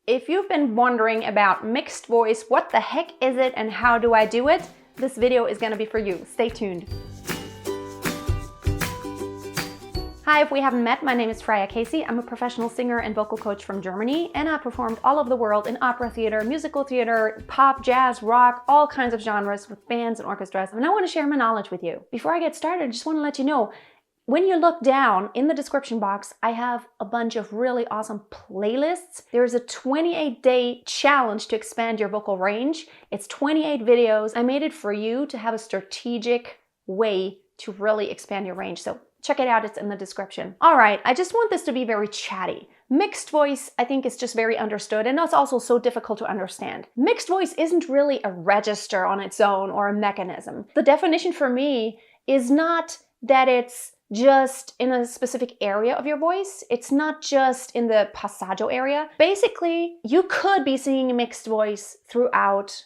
If you've been wondering about mixed voice, what the heck is it and how do I do it? This video is gonna be for you. Stay tuned. Hi, if we haven't met, my name is Freya Casey. I'm a professional singer and vocal coach from Germany, and I've performed all over the world in opera theater, musical theater, pop, jazz, rock, all kinds of genres with bands and orchestras, and I want to share my knowledge with you. Before I get started, I just want to let you know, when you look down in the description box, I have a bunch of really awesome playlists. There's a 28-day challenge to expand your vocal range. It's 28 videos. I made it for you to have a strategic way to really expand your range. So check it out, it's in the description. All right, I just want this to be very chatty. Mixed voice, I think, is just very understood, and that's also so difficult to understand. Mixed voice isn't really a register on its own or a mechanism. The definition for me is not that it's just in a specific area of your voice. It's not just in the passaggio area. Basically, you could be singing a mixed voice throughout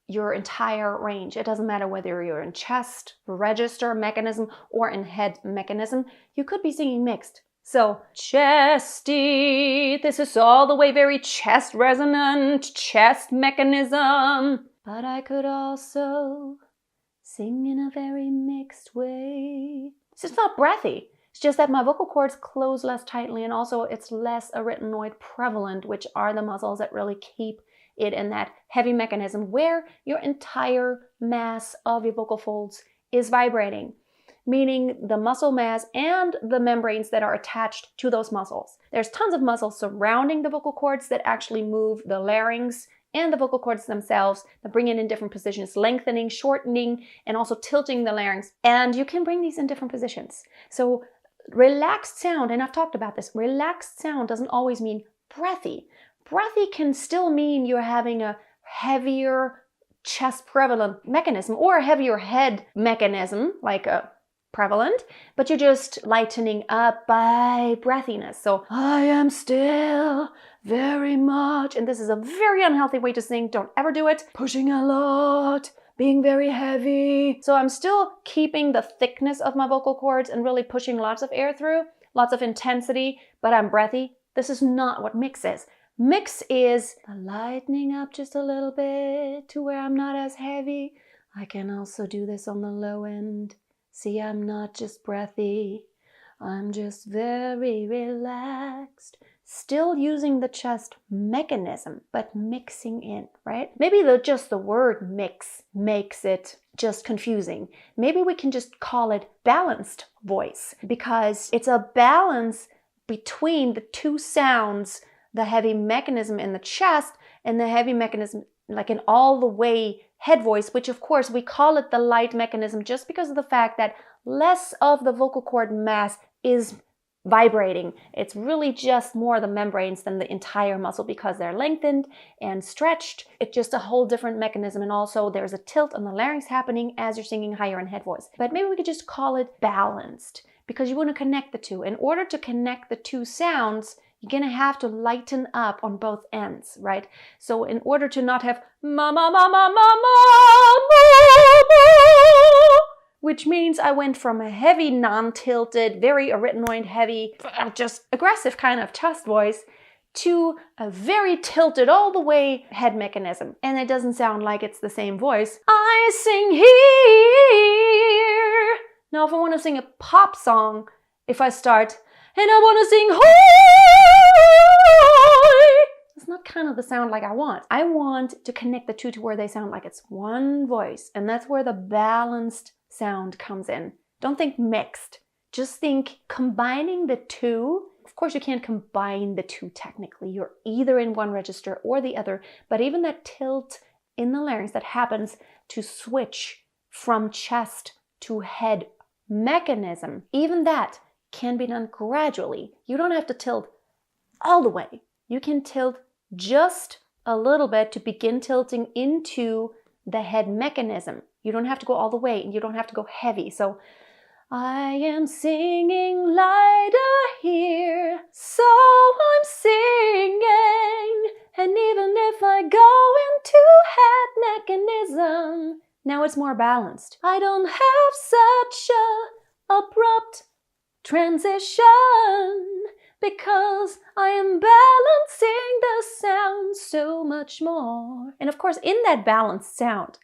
your entire range. It doesn't matter whether you're in chest, register, mechanism, or in head mechanism. You could be singing mixed. So, chesty, this is all the way very chest resonant, chest mechanism. But I could also sing in a very mixed way. It's not breathy. It's just that my vocal cords close less tightly, and also it's less arytenoid prevalent, which are the muscles that really keep it in that heavy mechanism where your entire mass of your vocal folds is vibrating, meaning the muscle mass and the membranes that are attached to those muscles. There's tons of muscles surrounding the vocal cords that actually move the larynx and the vocal cords themselves, that bring it in different positions, lengthening, shortening, and also tilting the larynx. And you can bring these in different positions. So relaxed sound, and I've talked about this, relaxed sound doesn't always mean breathy. Breathy can still mean you're having a heavier chest prevalent mechanism or a heavier head mechanism, like a prevalent, but you're just lightening up by breathiness. So I am still very much, and this is a very unhealthy way to sing. Don't ever do it. Pushing a lot, being very heavy. So I'm still keeping the thickness of my vocal cords and really pushing lots of air through, lots of intensity, but I'm breathy. This is not what mix is. Mix is the lightening up just a little bit to where I'm not as heavy. I can also do this on the low end. See, I'm not just breathy. I'm just very relaxed. Still using the chest mechanism, but mixing in, right? Maybe just the word mix makes it just confusing. Maybe we can just call it balanced voice, because it's a balance between the two sounds, the heavy mechanism in the chest and the heavy mechanism like in all the way head voice, which of course we call it the light mechanism just because of the fact that less of the vocal cord mass is vibrating. It's really just more the membranes than the entire muscle because they're lengthened and stretched. It's just a whole different mechanism, and also there's a tilt on the larynx happening as you're singing higher in head voice. But maybe we could just call it balanced, because you want to connect the two. In order to connect the two sounds, you're going to have to lighten up on both ends, right? So in order to not have ma ma ma ma ma ma ma, which means I went from a heavy, non-tilted, very arytenoid heavy, just aggressive kind of chest voice to a very tilted all the way head mechanism. And it doesn't sound like it's the same voice. I sing here. Now, if I want to sing a pop song, if I start, and I want to sing high, it's not kind of the sound like I want. I want to connect the two to where they sound like it's one voice. And that's where the balanced sound comes in. Don't think mixed. Just think combining the two. Of course, you can't combine the two technically. You're either in one register or the other. But even that tilt in the larynx that happens to switch from chest to head mechanism, even that can be done gradually. You don't have to tilt all the way. You can tilt just a little bit to begin tilting into the head mechanism. You don't have to go all the way, and you don't have to go heavy. So I am singing lighter here, so I'm singing. And even if I go into head mechanism, now it's more balanced. I don't have such a abrupt transition because I am balancing the sound so much more. And of course, in that balanced sound,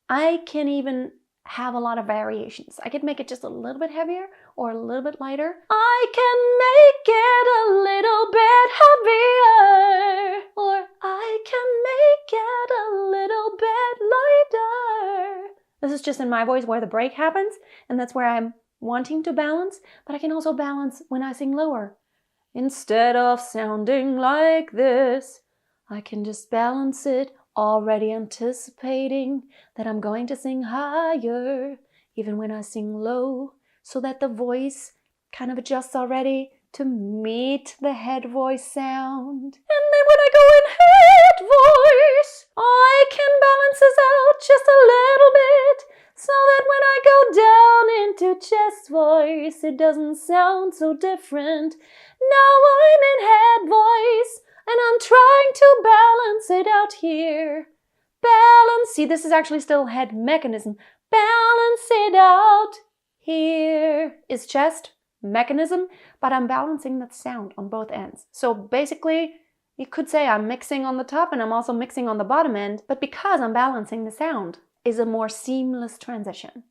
I can even have a lot of variations. I could make it just a little bit heavier or a little bit lighter. I can make it a little bit heavier, or I can make it a little bit lighter. This is just in my voice where the break happens, and that's where I'm wanting to balance, but I can also balance when I sing lower. Instead of sounding like this, I can just balance it, already anticipating that I'm going to sing higher, even when I sing low, so that the voice kind of adjusts already to meet the head voice sound. And then when I go in head voice, I can balance this out just a little bit, so that when I go down into chest voice, it doesn't sound so different. Now I'm in head voice, and I'm trying to balance it out here. Balance, see, this is actually still head mechanism. Balance it out here is chest mechanism, but I'm balancing that sound on both ends. So basically, you could say I'm mixing on the top and I'm also mixing on the bottom end, but because I'm balancing the sound, is a more seamless transition.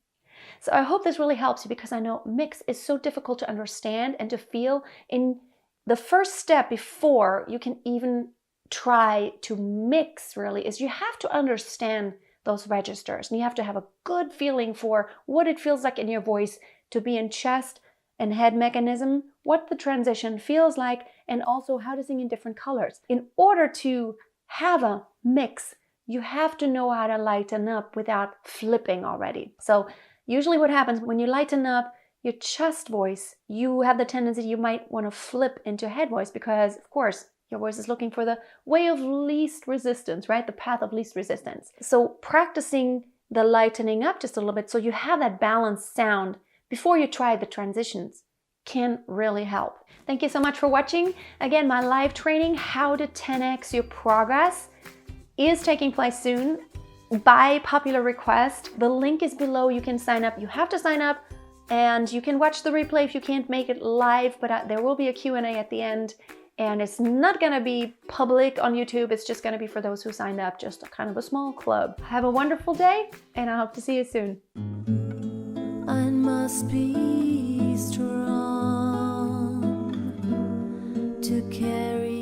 So I hope this really helps you, because I know mix is so difficult to understand and to feel. In the first step before you can even try to mix really is you have to understand those registers, and you have to have a good feeling for what it feels like in your voice to be in chest and head mechanism, what the transition feels like, and also how to sing in different colors. In order to have a mix, you have to know how to lighten up without flipping already. So usually what happens when you lighten up your chest voice, you have the tendency you might want to flip into head voice, because of course your voice is looking for the way of least resistance, right? The path of least resistance. So practicing the lightening up just a little bit so you have that balanced sound before you try the transitions can really help. Thank you so much for watching. Again, my live training, How to 10x Your Progress, is taking place soon by popular request. The link is below. You can sign up. You have to sign up, and you can watch the replay if you can't make it live, but there will be a Q&A at the end, and it's not going to be public on YouTube. It's just going to be for those who signed up, just a kind of a small club. Have a wonderful day, and I hope to see you soon. I must be strong to carry